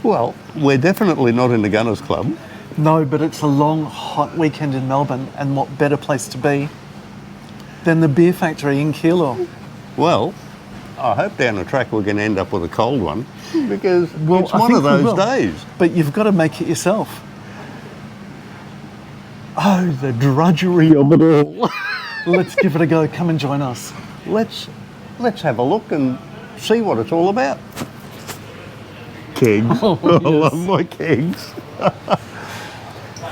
Well, we're definitely not in the Gunners Club. No, but it's a long, hot weekend in Melbourne, and what better place to be than the beer factory in Keilor? Well, I hope down the track we're going to end up with a cold one, because it's I one think of we those will. days. But you've got to make it yourself. Oh, the drudgery of it all. Let's give it a go. Come and join us. Let's have a look and see what it's all about. Kegs. Oh, I yes. love my kegs.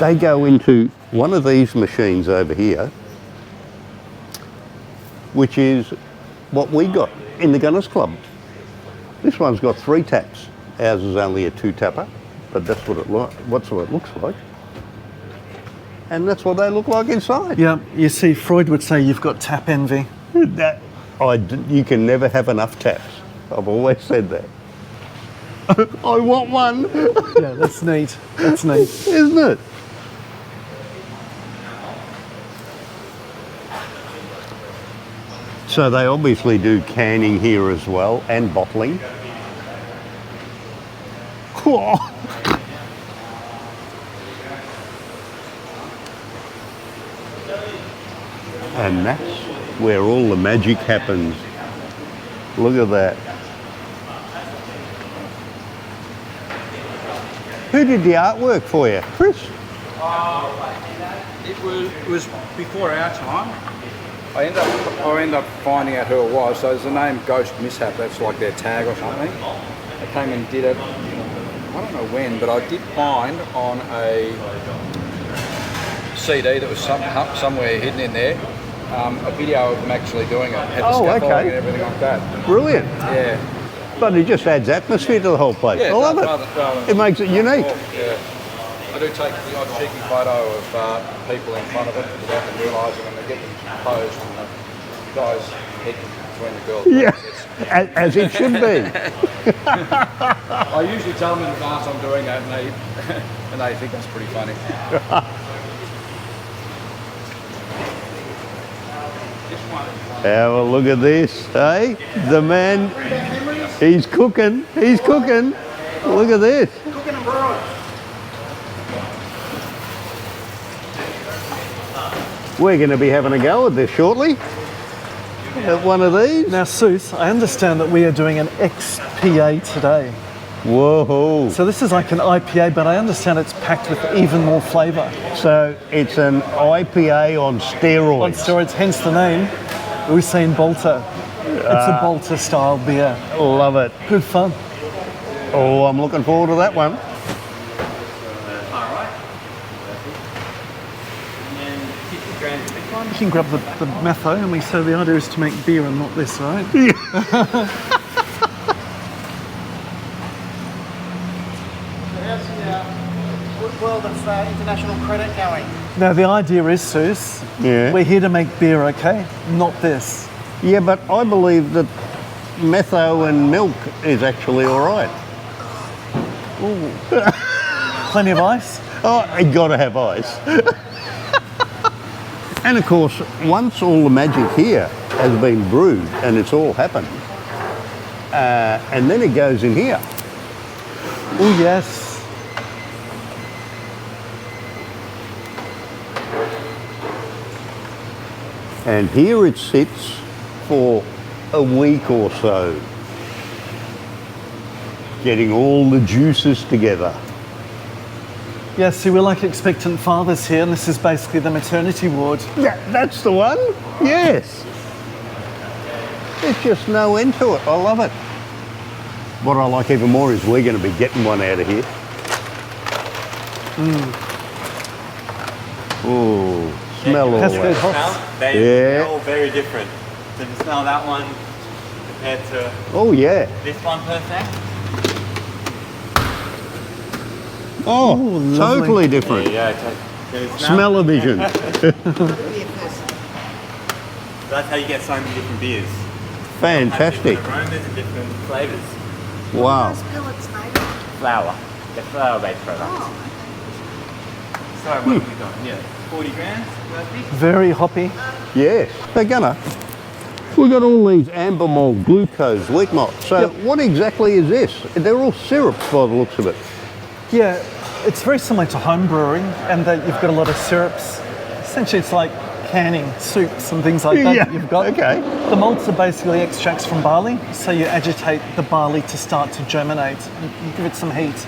They go into one of these machines over here, which is what we got in the Gunners Club. This one's got 3 taps. Ours is only a 2-tapper, but that's what it looks like. And that's what they look like inside. Yeah, you see, Freud would say you've got tap envy. You can never have enough taps. I've always said that. I want one. Yeah, that's neat. That's neat. Isn't it? So they obviously do canning here as well, and bottling. And that's where all the magic happens. Look at that. Who did the artwork for you? Chris? It was before our time. I ended up finding out who it was. So there's the name Ghost Mishap. That's like their tag or something. I came and did it. I don't know when, but I did find on a CD that was somewhere hidden in there a video of them actually doing it. Had the scaffolding and everything like that. Brilliant. Yeah. But it just adds atmosphere to the whole place. Yeah, I love it. It makes it unique. Yeah. I do take the odd cheeky photo of people in front of it without them realising, and they get them posed and the guy's head between the girls. Yeah, as it should be. I usually tell them in advance I'm doing that, and they think that's pretty funny. Have a look at this, eh? The man, he's cooking. He's cooking. Look at this. Cooking and brewing. We're going to be having a go at this shortly. At one of these. Now, Seuss, I understand that we are doing an XPA today. Whoa. So this is like an IPA, but I understand it's packed with even more flavour. So it's an IPA on steroids. On steroids, hence the name. Usain Bolter. It's a Bolter style beer. Love it. Good fun. Oh, I'm looking forward to that one. You can grab the metho, and we say the idea is to make beer and not this, right? World of international credit going. Now the idea is, Seuss, we're here to make beer, okay? Not this. Yeah, but I believe that metho and milk is actually all right. Ooh. Plenty of ice? Oh, you got to have ice. And of course, once all the magic here has been brewed and it's all happened, and then it goes in here. Oh yes. And here it sits for a week or so, getting all the juices together. Yeah, see, we're like expectant fathers here, and this is basically the maternity ward. Yeah, that's the one. Yes. There's just no end to it. I love it. What I like even more is we're going to be getting one out of here. Oh, smell all Cascade that. hops. They're all very different. So if you smell that one compared to Oh, yeah. this one per se. Oh, lovely. totally different. Yeah. Smell-o-vision. That's how you get so many different beers. Fantastic. Different aromas and different flavours. Wow. Those pellets made of? Flour. They're flour-based products. Oh, So what have we done? Yeah, 40 grams roughly. Very hoppy. Yes. They're gonna. We've got all these amber malt, glucose, wheat malt. So what exactly is this? They're all syrups by the looks of it. Yeah, it's very similar to home brewing, and that you've got a lot of syrups. Essentially, it's like canning soups and things like that. Yeah, You've got. okay. The malts are basically extracts from barley, so you agitate the barley to start to germinate. You give it some heat,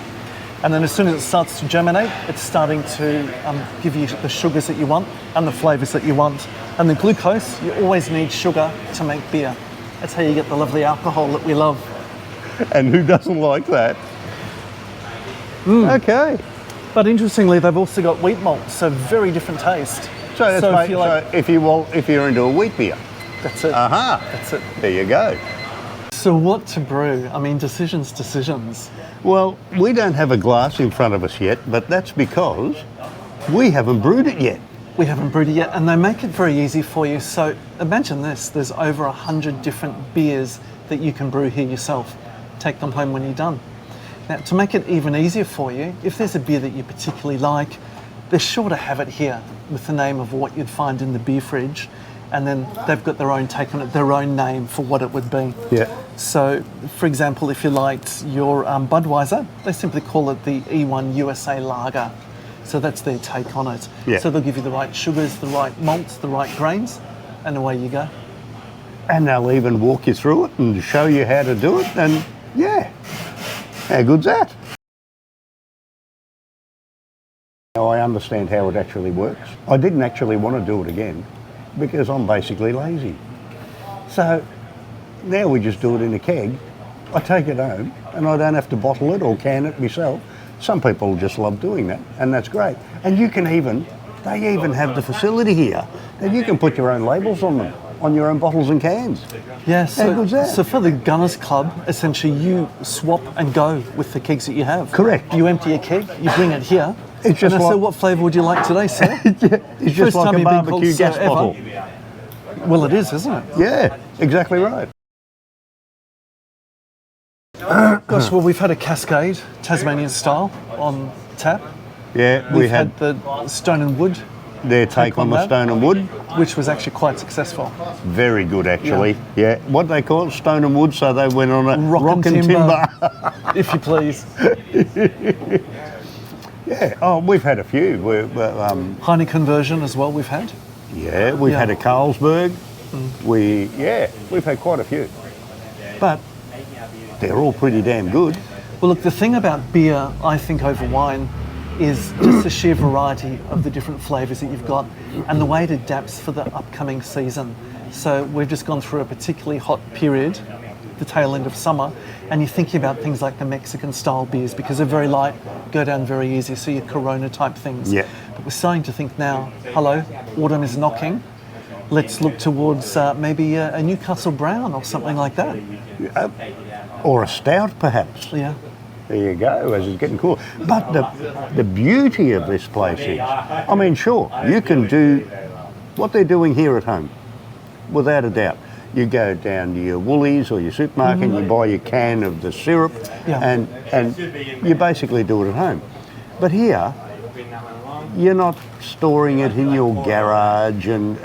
and then as soon as it starts to germinate, it's starting to give you the sugars that you want and the flavours that you want. And the glucose, you always need sugar to make beer. That's how you get the lovely alcohol that we love. And who doesn't like that? Okay. But interestingly, they've also got wheat malt, so very different taste. So, if you're into a wheat beer. That's it. Aha. That's it. There you go. So what to brew? I mean, decisions. Well, we don't have a glass in front of us yet, but that's because we haven't brewed it yet. We haven't brewed it yet, and they make it very easy for you. So imagine this, there's over 100 different beers that you can brew here yourself. Take them home when you're done. Now, to make it even easier for you, if there's a beer that you particularly like, they're sure to have it here with the name of what you'd find in the beer fridge, and then they've got their own take on it, their own name for what it would be. Yeah. So, for example, if you liked your Budweiser, they simply call it the E1 USA Lager. So that's their take on it. Yeah. So they'll give you the right sugars, the right malts, the right grains, and away you go. And they'll even walk you through it and show you how to do it, and yeah, how good's that? Now I understand how it actually works. I didn't actually want to do it again because I'm basically lazy. So now we just do it in a keg. I take it home and I don't have to bottle it or can it myself. Some people just love doing that, and that's great. And you can they even have the facility here that you can put your own labels on them, on your own bottles and cans. Yeah, How good's that? so for the Gunners Club, essentially you swap and go with the kegs that you have. Correct. You empty a keg, you bring it here. It's just and I say, like- what flavour would you like today, sir? It's just First like time a you've been called barbecue sir gas ever. bottle. Well, it is, isn't it? Yeah, exactly right. Gosh, well, we've had a Cascade, Tasmanian style, on tap. Yeah, We've we had the Stone and Wood, their take on the that. stone and wood. which was actually quite successful. Very good, actually. Yeah. What they call it, stone and wood, so they went on a Rock and timber. If you please. Yeah. Oh, we've had a few. Heineken version as well we've had. Yeah, we've Yeah. had a Carlsberg. We've had quite a few. But they're all pretty damn good. Well, look, the thing about beer, I think, over wine is just the sheer variety of the different flavours that you've got and the way it adapts for the upcoming season. So we've just gone through a particularly hot period, the tail end of summer, and you're thinking about things like the Mexican style beers because they're very light, go down very easy, so your Corona type things. Yeah. But we're starting to think now, hello, autumn is knocking. Let's look towards maybe a Newcastle Brown or something like that. Or a stout, perhaps. Yeah. There you go, as it's getting cool. But the beauty of this place is, I mean, sure, you can do what they're doing here at home, without a doubt. You go down to your Woolies or your supermarket and you buy your can of the syrup, Yeah. and you basically do it at home. But here, you're not storing it in your garage and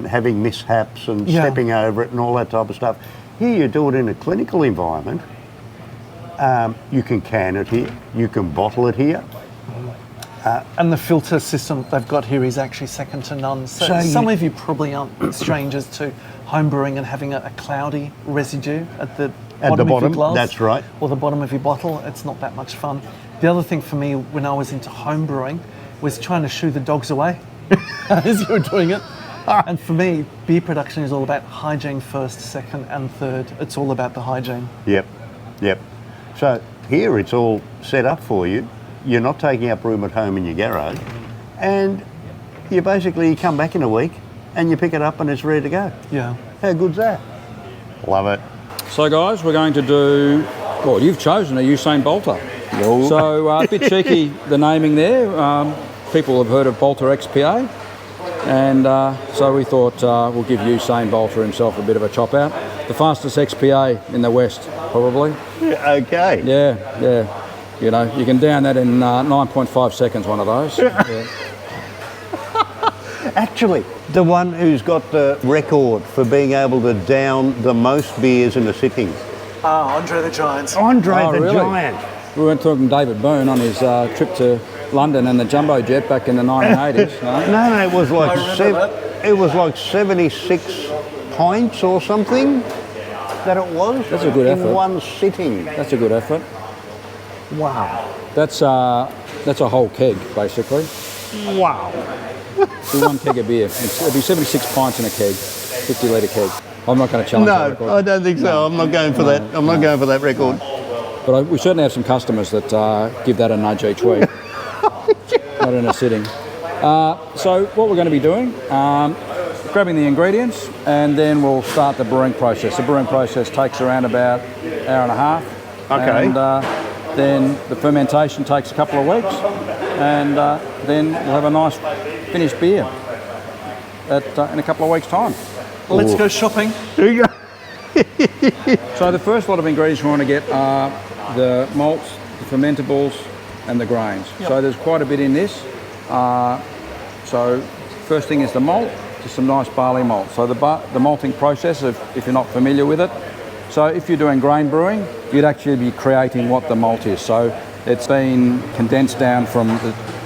having mishaps and Yeah. stepping over it and all that type of stuff. Here you do it in a clinical environment. You can can it here, you can bottle it here. And the filter system they've got here is actually second to none. So, So some you- of you probably aren't strangers to homebrewing and having a cloudy residue at the bottom of bottom, your glass. that's right. Or the bottom of your bottle. It's not that much fun. The other thing for me when I was into homebrewing was trying to shoo the dogs away as you were doing it. And for me, beer production is all about hygiene first, second and third. It's all about the hygiene. Yep. So here it's all set up for you. You're not taking up room at home in your garage, and you come back in a week and you pick it up and it's ready to go. Yeah. How good's that? Love it. So guys, we're going to do, well, you've chosen a Usain Bolter. No. So a bit cheeky, the naming there. People have heard of Bolter XPA. And so we thought we'll give Usain Bolter himself a bit of a chop out. The fastest XPA in the West, probably. Yeah, okay. Yeah. You know, you can down that in 9.5 seconds, one of those. Yeah. Actually, the one who's got the record for being able to down the most beers in a sitting. Andre the Giant. Andre Oh, the really? Giant. We weren't talking David Boone on his trip to London and the jumbo jet back in the 1980s. No? No, it was like I remember it was like 76 pints or something that it was. That's a good in effort. one sitting. That's a good effort. Wow. That's a whole keg, basically. Wow. Do one keg of beer. It'll be 76 pints in a keg, 50-litre keg. I'm not going to challenge that No, record. I don't think so. I'm not going for that. I'm not going for that record. But we certainly have some customers that give that a nudge each week. Not in a sitting. So what we're going to be doing, grabbing the ingredients, and then we'll start the brewing process. The brewing process takes around about an hour and a half. Okay. And then the fermentation takes a couple of weeks, and then we'll have a nice finished beer in a couple of weeks' time. Let's go shopping. There you go. So the first lot of ingredients we want to get are the malts, the fermentables, and the grains. So there's quite a bit in this. So first thing is the malt, just some nice barley malt. So the malting process, if you're not familiar with it, so if you're doing grain brewing, you'd actually be creating what the malt is. So it's been condensed down from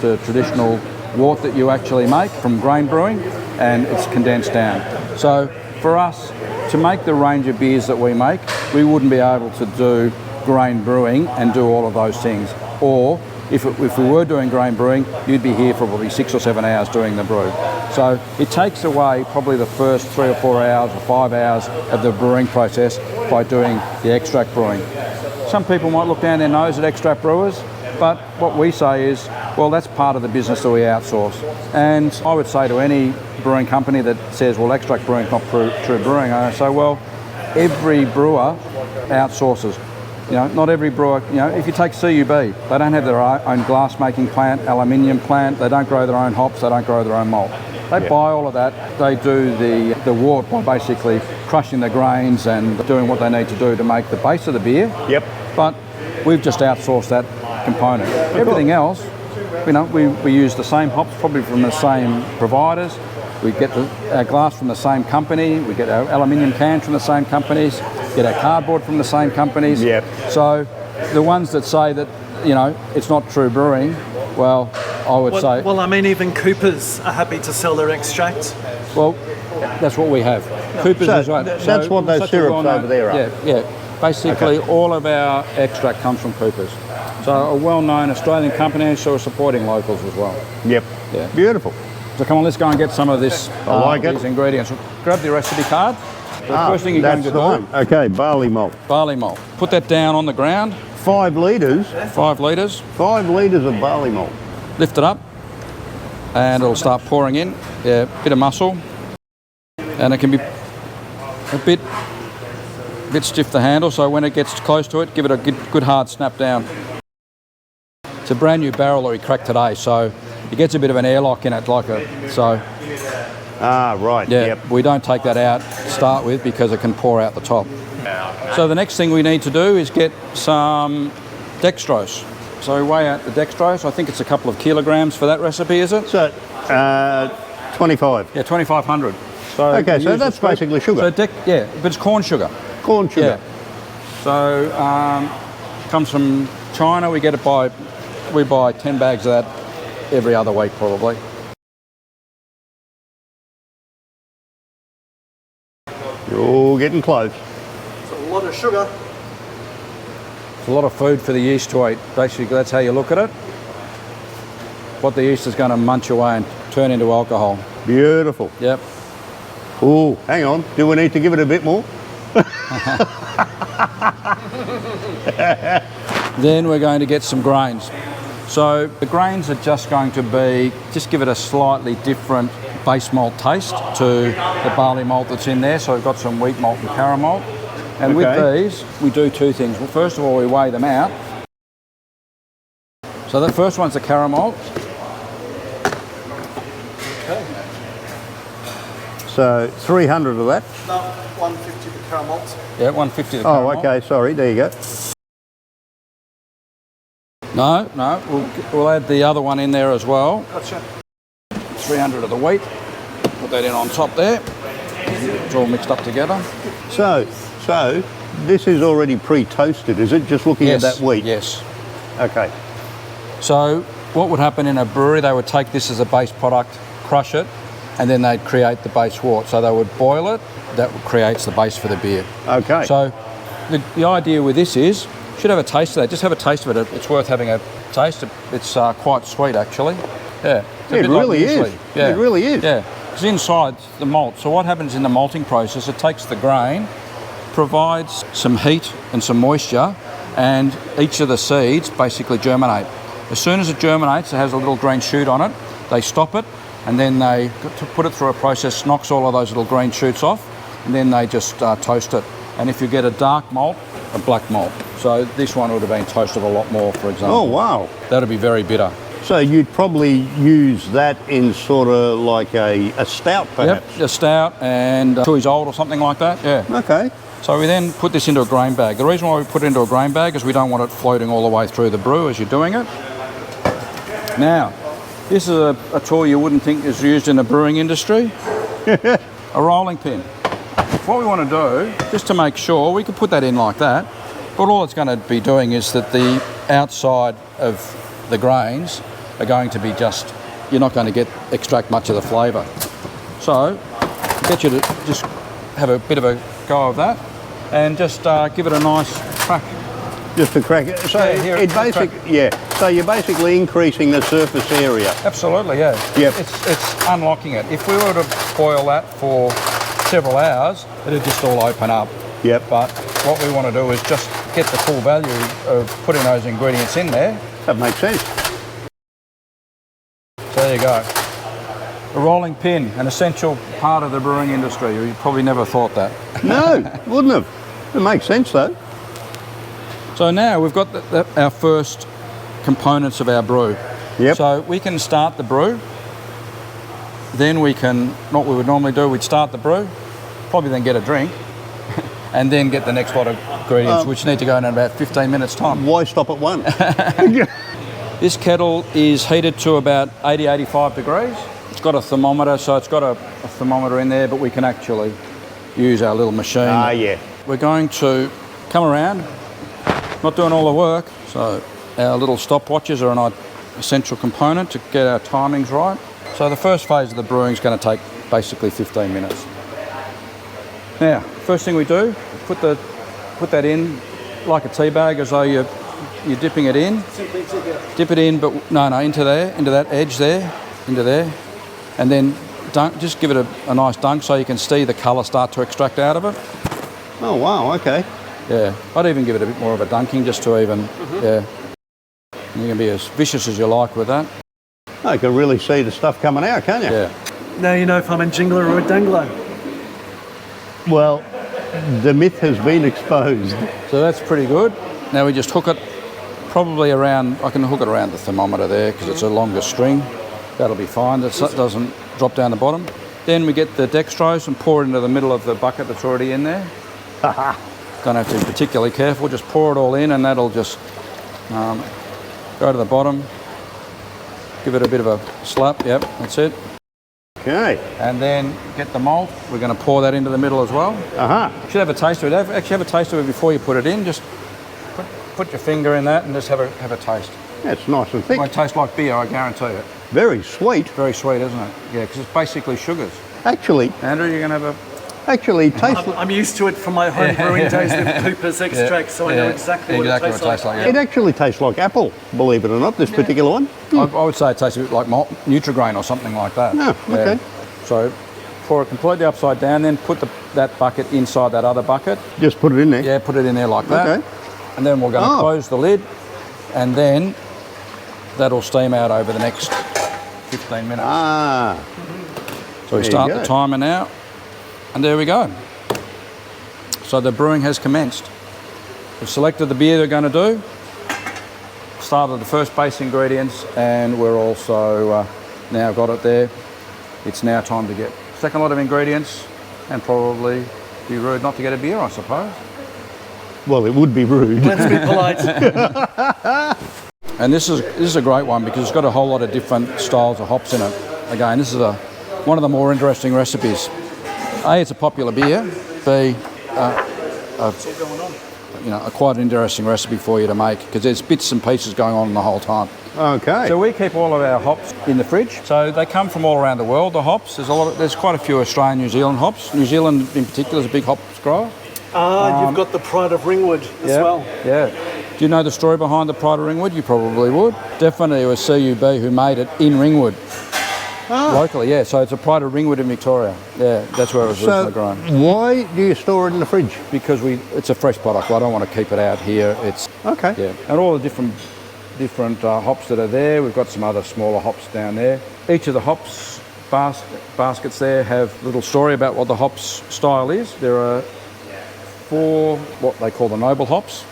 the traditional wort that you actually make from grain brewing, and it's condensed down. So for us, to make the range of beers that we make, we wouldn't be able to do grain brewing and do all of those things. Or if we were doing grain brewing, you'd be here for probably 6 or 7 hours doing the brew. So it takes away probably the first 3 or 4 hours or 5 hours of the brewing process by doing the extract brewing. Some people might look down their nose at extract brewers, but what we say is, well, that's part of the business that we outsource. And I would say to any brewing company that says, well, extract brewing is not true brewing, I say, well, every brewer outsources. You know, not every brewer, you know, if you take CUB, they don't have their own glass making plant, aluminium plant, they don't grow their own hops, they don't grow their own malt. They buy all of that, they do the wort by basically crushing the grains and doing what they need to do to make the base of the beer. Yep. But we've just outsourced that component. Everything else, you know, we use the same hops, probably from the same providers. We get our glass from the same company. We get our aluminium cans from the same companies. Get our cardboard from the same companies. Yep. So the ones that say that, you know, it's not true brewing, well, I would say... Well, I mean, even Coopers are happy to sell their extract. Well, that's what we have. Coopers So is right. that's what those such a syrups well-known- over there are. Yeah. Basically, all of our extract comes from Coopers. So a well-known Australian company, so we're supporting locals as well. Yep. Yeah. Beautiful. So come on, let's go and get some of this. I like it. These ingredients. Grab the recipe card. So the first thing you're going that's to the do, one. Okay, barley malt. barley malt. Put that down on the ground. 5 litres. 5 litres. 5 litres of barley malt. Lift it up, and it'll start pouring in. Yeah, bit of muscle, and it can be a bit stiff the handle. So when it gets close to it, give it a good hard snap down. It's a brand new barrel that we cracked today, so it gets a bit of an airlock in it, Right. Yeah, Yep. we don't take that out to start with because it can pour out the top. So the next thing we need to do is get some dextrose. So we weigh out the dextrose. I think it's a couple of kilograms for that recipe, is it? So, 25. Yeah, 2,500. So Okay, we so use that's the- basically sugar. So yeah, but it's corn sugar. Corn sugar. Yeah. So comes from China. We buy 10 bags of that every other week probably. You're getting close. It's a lot of sugar. It's a lot of food for the yeast to eat. Basically, that's how you look at it. What the yeast is going to munch away and turn into alcohol. Beautiful. Yep. Oh, hang on. Do we need to give it a bit more? Then we're going to get some grains. So the grains are just going to just give it a slightly different base malt taste to the barley malt that's in there. So we've got some wheat malt and caramel malt. And with these, we do two things. Well, first of all, we weigh them out. So the first one's the caramel malt. So 300 of that. No, 150 the caramel malt. Yeah, 150 the caramel Oh, malt. okay. Sorry. There you go. No, we'll add the other one in there as well. Gotcha. 300 of the wheat. put that in on top there. It's all mixed up together. So this is already pre-toasted, is it? Just looking at that wheat? Yes. Okay. So what would happen in a brewery, they would take this as a base product, crush it, and then they'd create the base wort. So they would boil it, that creates the base for the beer. Okay. So the idea with this is, you should have a taste of that. Just have a taste of it. It's worth having a taste. It's quite sweet, actually. Yeah. It's a it bit like really is. muesli. Yeah. It really is. Yeah. It's inside the malt. So what happens in the malting process, it takes the grain, provides some heat and some moisture, and each of the seeds basically germinate. As soon as it germinates, it has a little green shoot on it. They stop it, and then they put it through a process, knocks all of those little green shoots off, and then they just toast it. And if you get a dark malt, a black malt. So this one would have been toasted a lot more, for example. Oh, wow. That'd be very bitter. So you'd probably use that in sort of like a stout, perhaps? Yep, a stout and 2 years old or something like that, yeah. Okay. So we then put this into a grain bag. The reason why we put it into a grain bag is we don't want it floating all the way through the brew as you're doing it. Now, this is a tool you wouldn't think is used in the brewing industry. A rolling pin. What we want to do, just to make sure, we could put that in like that, but all it's going to be doing is that the outside of the grains are going to be just, you're not going to extract much of the flavour. So, get you to just have a bit of a go of that and just give it a nice crack. Just to crack it. So So you're basically increasing the surface area. Absolutely, yeah. Yep. It's unlocking it. If we were to boil that for several hours, it'd just all open up. Yep. But what we want to do is just get the full value of putting those ingredients in there. That makes sense. So there you go. A rolling pin, an essential part of the brewing industry. You probably never thought that. No, wouldn't have. It makes sense though. So now we've got our first components of our brew. Yep. So we can start the brew. Then we can, what we would normally do, we'd start the brew, probably then get a drink, and then get the next lot of ingredients, which need to go in about 15 minutes time. Why stop at one? This kettle is heated to about 80, 85 degrees. It's got a thermometer, so it's got a thermometer in there, but we can actually use our little machine. Ah, yeah. We're going to come around, not doing all the work, so our little stopwatches are an essential component to get our timings right. So the first phase of the brewing is going to take basically 15 minutes. Now, first thing we do, put that in like a tea bag, as though you're dipping it in. Dip it in, but into that edge there, into there, and then just give it a nice dunk so you can see the colour start to extract out of it. Oh wow, okay. Yeah, I'd even give it a bit more of a dunking just to even, yeah. You can be as vicious as you like with that. Oh, you can really see the stuff coming out, can't you? Yeah. Now you know if I'm a jingler or a dangler. Well, the myth has been exposed. So that's pretty good. Now we just hook it probably around, I can hook it around the thermometer there because it's a longer string. That'll be fine, that doesn't drop down the bottom. Then we get the dextrose and pour it into the middle of the bucket that's already in there. Don't have to be particularly careful, just pour it all in and that'll just go to the bottom. Give it a bit of a slap, yep, that's it. Okay. And then get the malt. We're going to pour that into the middle as well. You should have a taste of it. Actually have a taste of it before you put it in. Just put your finger in that and just have a taste. Yeah, it's nice and thick. It won't taste like beer, I guarantee it. Very sweet. Very sweet, isn't it? Yeah, because it's basically sugars. Actually, Andrew, you're going to have a... Actually, tastes. I'm used to it from my home brewing days with Cooper's extract, so I know exactly what it tastes like. Yeah. It actually tastes like apple, believe it or not, this particular one. I would say it tastes a bit like malt, Nutrigrain or something like that. Oh, okay. Yeah. So pour it completely upside down, then put that bucket inside that other bucket. Just put it in there? Yeah, put it in there like that. Okay. And then we're going to close the lid, and then that'll steam out over the next 15 minutes. So we start the timer now, and there we go. So the brewing has commenced. We've selected the beer they're going to do, started the first base ingredients, and we're also now got it there. It's now time to get second lot of ingredients, and probably be rude not to get a beer, I suppose. Well, it would be rude. Let's be polite. And this is a great one because it's got a whole lot of different styles of hops in it. Again, this is a one of the more interesting recipes. A, it's a popular beer. B, a quite interesting recipe for you to make because there's bits and pieces going on the whole time. Okay. So we keep all of our hops in the fridge. So they come from all around the world. The hops. There's quite a few Australian, New Zealand hops. New Zealand in particular is a big hops grower. You've got the Pride of Ringwood as well. Yeah. Do you know the story behind the Pride of Ringwood? You probably would. Definitely it was CUB who made it in Ringwood. Locally, yeah. So it's a Pride of Ringwood in Victoria. Yeah, that's where it was originally grown. Why do you store it in the fridge? Because it's a fresh product. I don't want to keep it out here. It's Okay. yeah, and all the different hops that are there. We've got some other smaller hops down there. Each of the hops baskets there have a little story about what the hops style is. There are 4 what they call the noble hops,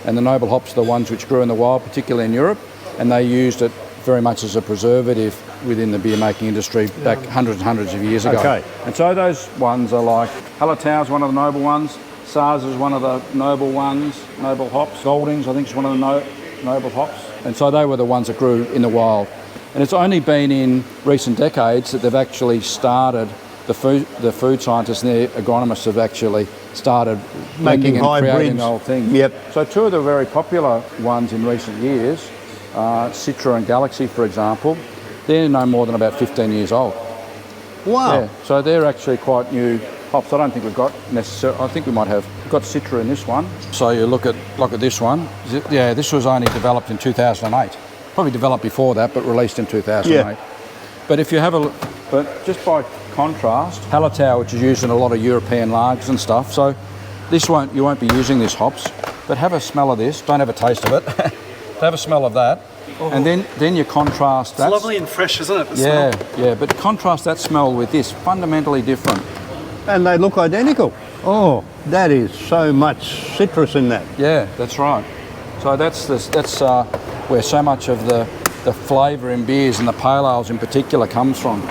and the noble hops are the ones which grew in the wild, particularly in Europe, and they used it very much as a preservative within the beer making industry back hundreds and hundreds of years ago. Okay. And so those ones are like Hallertau is one of the noble ones, SARS is one of the noble ones, noble hops, Goldings I think is one of the noble hops, and so they were the ones that grew in the wild. And it's only been in recent decades that they've actually started, the food scientists and the agronomists have actually started Making and creating hybrids. the whole thing. Yep. So 2 of the very popular ones in recent years, Citra and Galaxy for example, they're no more than about 15 years old. Wow. Yeah, so they're actually quite new hops. I don't think we've got necessarily, I think we've got Citra in this one. So you look at this one. Yeah, this was only developed in 2008. Probably developed before that, but released in 2008. Yeah. But if you have a look, but just by contrast, Hallertau, which is used in a lot of European lagers and stuff, so you won't be using this hops, but have a smell of this, don't have a taste of it, have a smell of that, and then you contrast that. It's lovely and fresh, isn't it? Yeah, but contrast that smell with this, fundamentally different. And they look identical. Oh, that is so much citrus in that. Yeah, that's right. So that's where so much of the flavour in beers and the pale ales in particular comes from.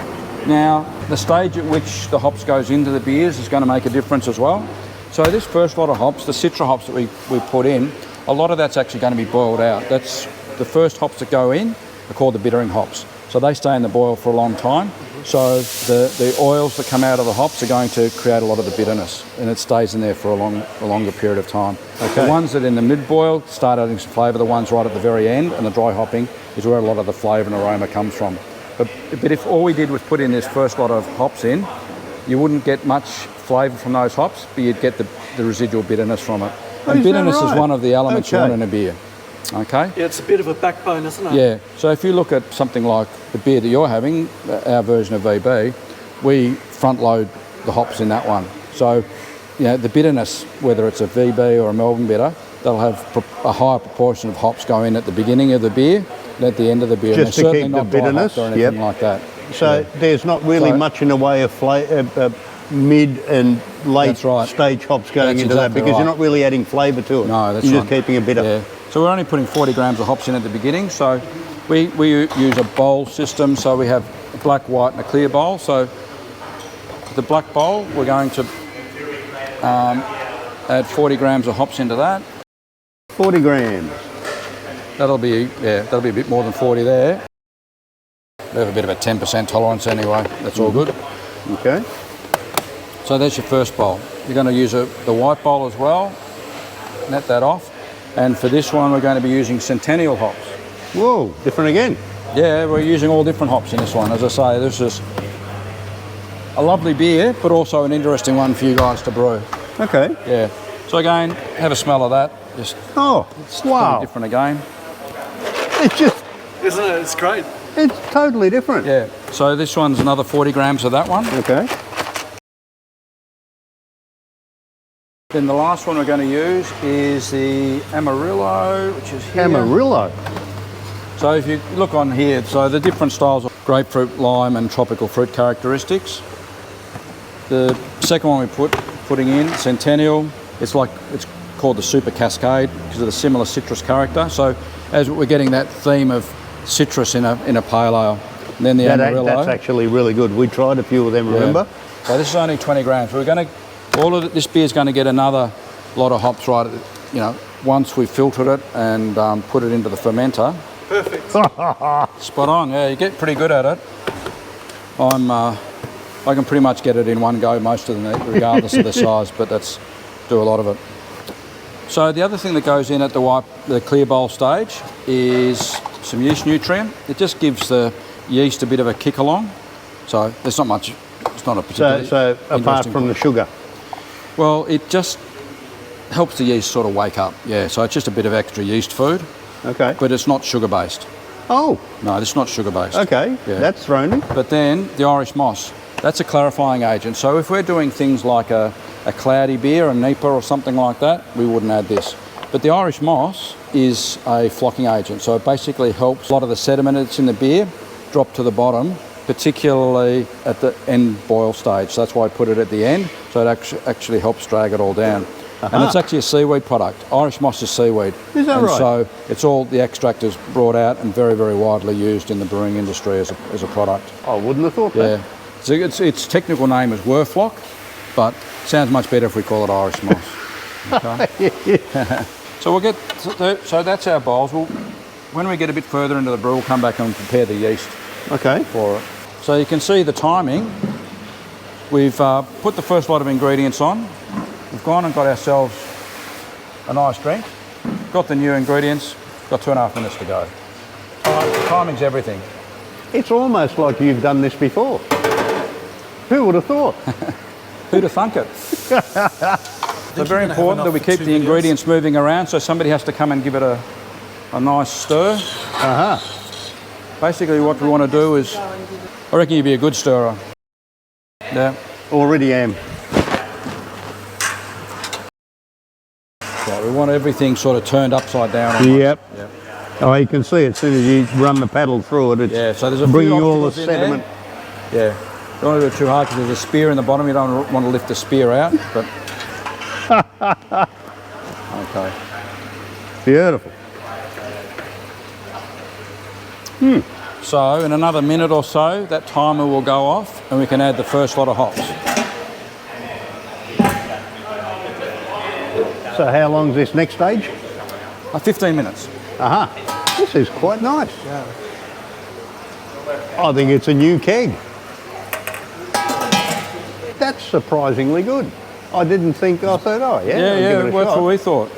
Now, the stage at which the hops goes into the beers is going to make a difference as well. So this first lot of hops, the Citra hops that we put in, a lot of that's actually going to be boiled out. That's the first hops that go in are called the bittering hops. So they stay in the boil for a long time. So the oils that come out of the hops are going to create a lot of the bitterness, and it stays in there for a longer period of time. Okay. The ones that in the mid-boil start adding some flavour, the ones right at the very end, and the dry hopping is where a lot of the flavour and aroma comes from. But if all we did was put in this first lot of hops in, you wouldn't get much flavour from those hops, but you'd get the residual bitterness from it. And bitterness is one of the elements you want in a beer. Okay? Yeah, it's a bit of a backbone, isn't it? Yeah. So if you look at something like the beer that you're having, our version of VB, we front load the hops in that one. So, the bitterness, whether it's a VB or a Melbourne bitter, they'll have a higher proportion of hops go in at the beginning of the beer than at the end of the beer. Just and to certainly keep not the bitterness, dry hopped or anything like that. So there's not really much in the way of mid and late stage hops going into that, because you're not really adding flavour to it. No, that's You're right. just keeping a bitter. Yeah. So we're only putting 40 grams of hops in at the beginning. So we use a bowl system. So we have a black, white and a clear bowl. So the black bowl, we're going to add 40 grams of hops into that. 40 grams. That'll be a bit more than 40 there. We have a bit of a 10% tolerance anyway. That's all good. Okay. So that's your first bowl. You're going to use the white bowl as well. Net that off. And for this one, we're going to be using Centennial hops. Whoa, different again. Yeah, we're using all different hops in this one. As I say, this is a lovely beer, but also an interesting one for you guys to brew. Okay. Yeah. So again, have a smell of that. Just wow. Totally different again. It's just, isn't it? It's great. It's totally different. Yeah. So this one's another 40 grams of that one. Okay. Then the last one we're going to use is the Amarillo, which is here. Amarillo. So if you look on here, so the different styles of grapefruit, lime and tropical fruit characteristics. The second one we're putting in, Centennial, it's called the Super Cascade because of the similar citrus character. So as we're getting that theme of citrus in a pale ale. And then the Amarillo. That's actually really good. We tried a few of them, remember? So this is only 20 grams. We're going to, this beer is going to get another lot of hops right at, once we've filtered it and put it into the fermenter. Perfect. Spot on. Yeah, you get pretty good at it. I'm I can pretty much get it in one go, most of them, regardless of the size, but that's do a lot of it. So the other thing that goes in at the clear bowl stage is some yeast nutrient. It just gives the yeast a bit of a kick along. So there's not much, it's not a particularly So apart from the sugar? Well, it just helps the yeast sort of wake up, yeah. So it's just a bit of extra yeast food. Okay. But it's not sugar-based. Oh. No, it's not sugar-based. Okay, yeah. That's thrown in. But then the Irish moss, that's a clarifying agent. So if we're doing things like a cloudy beer, a Nipah or something like that, we wouldn't add this. But the Irish moss is a flocking agent. So it basically helps a lot of the sediment that's in the beer drop to the bottom, particularly at the end boil stage. So that's why I put it at the end. So it actually helps drag it all down. And it's actually a seaweed product. Irish moss is seaweed. Is that right? So it's all, the extract is brought out and very, very widely used in the brewing industry as a product. I wouldn't have thought that. Yeah. So its technical name is Werflock, but it sounds much better if we call it Irish moss. Okay. So we'll get, so that's our bowls. When we get a bit further into the brew, we'll come back and prepare the yeast Okay. for it. So you can see the timing. We've put the first lot of ingredients on. We've gone and got ourselves a nice drink. Got the new ingredients. Got 2.5 minutes to go. Timing's everything. It's almost like you've done this before. Who would have thought? Who'd have thunk it? So very important that we keep the ingredients moving around, so somebody has to come and give it a nice stir. Basically what we want to do is, I reckon you'd be a good stirrer. Yeah. Already am. Right, we want everything sort of turned upside down. Almost. Yep. Oh, you can see as soon as you run the paddle through it, it's Yeah, so there's a bringing few all the obstacles in sediment. there. Yeah. Don't want to do it too hard because there's a spear in the bottom. You don't want to lift the spear out, but... Okay. Beautiful. So in another minute or so, that timer will go off and we can add the first lot of hops. So how long's this next stage? 15 minutes. This is quite nice. I think it's a new keg. That's surprisingly good. I didn't think, I thought, oh yeah, I'll give it a that's shot. what we thought.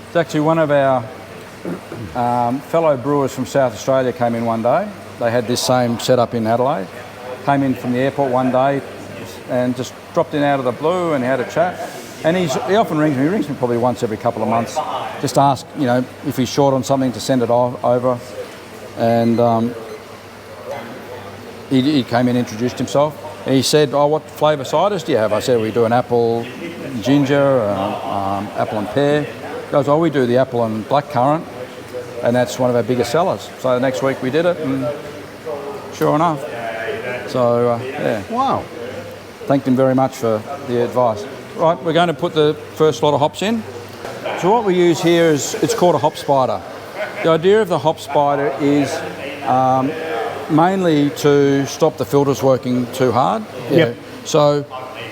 It's actually one of our fellow brewers from South Australia came in one day. They had this same setup in Adelaide. Came in from the airport one day and just dropped in out of the blue and had a chat. And he often rings me. He rings me probably once every couple of months. Just ask, you know, if he's short on something to send it over. And he came in, introduced himself. And he said, oh, what flavour ciders do you have? I said, we do an apple, ginger, apple and pear. He goes, oh, we do the apple and blackcurrant. And that's one of our biggest sellers. So the next week we did it, and sure enough. So, yeah. Wow. Thanked him very much for the advice. Right, we're going to put the first lot of hops in. So what we use here is, it's called a hop spider. The idea of the hop spider is mainly to stop the filters working too hard. Yep. So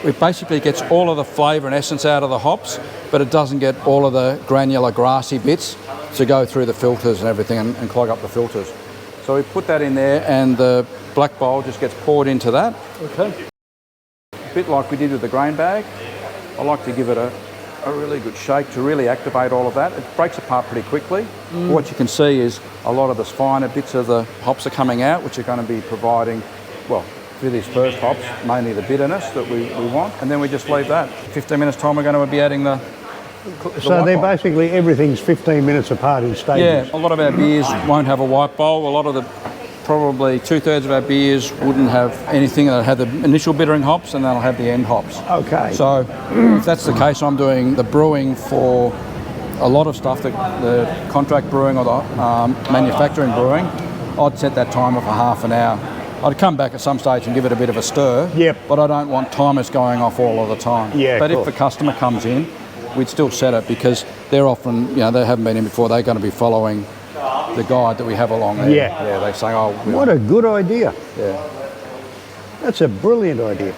it basically gets all of the flavour and essence out of the hops, but it doesn't get all of the granular grassy bits to go through the filters and everything and clog up the filters. So we put that in there and the black bowl just gets poured into that. Okay. A bit like we did with the grain bag. I like to give it a really good shake to really activate all of that. It breaks apart pretty quickly. What you can see is a lot of the finer bits of the hops are coming out, which are going to be providing, well, for these first hops, mainly the bitterness that we want. And then we just leave that. 15 minutes time we're going to be adding the So they're basically, everything's 15 minutes apart in stages. Yeah, a lot of our beers won't have a white bowl. A lot of the, probably 2/3 of our beers wouldn't have anything. They'll have the initial bittering hops and they'll have the end hops. Okay. So if that's the case, I'm doing the brewing for a lot of stuff, the contract brewing or the manufacturing brewing. I'd set that timer for half an hour. I'd come back at some stage and give it a bit of a stir. Yep. But I don't want timers going off all of the time. Yeah, but if cool. the customer comes in, we'd still set it because they're often, you know, they haven't been in before. They're going to be following the guide that we have along there. Yeah. Yeah, they say, oh... What a good idea. Yeah. That's a brilliant idea.